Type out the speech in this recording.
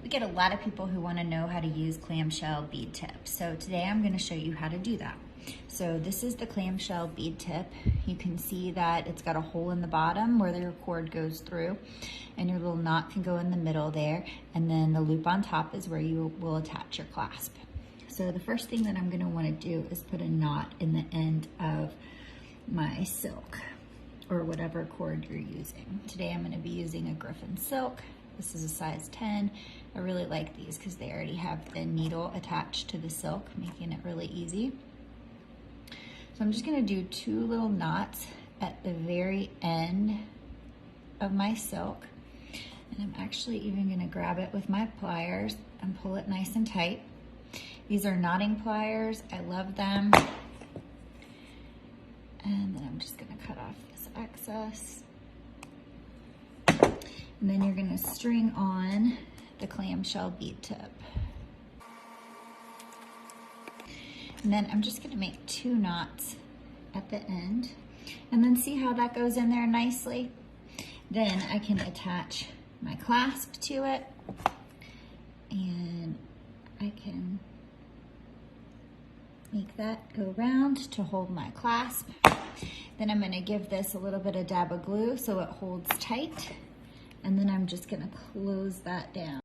We get a lot of people who want to know how to use clamshell bead tips. So today I'm going to show you how to do that. So this is the clamshell bead tip. You can see that it's got a hole in the bottom where your cord goes through, and your little knot can go in the middle there, and then the loop on top is where you will attach your clasp. So the first thing that I'm going to want to do is put a knot in the end of my silk or whatever cord you're using. Today I'm going to be using a Griffin silk. This is a size 10. I really like these because they already have the needle attached to the silk, making it really easy. So I'm just going to do 2 little knots at the very end of my silk. And I'm actually even going to grab it with my pliers and pull it nice and tight. These are knotting pliers. I love them. And then I'm just going to cut off this excess. And then you're going to string on the clamshell bead tip. And then I'm just going to make 2 knots at the end. And then see how that goes in there nicely? Then I can attach my clasp to it. And I can make that go round to hold my clasp. Then I'm going to give this a little bit of dab of glue so it holds tight. And then I'm just going to close that down.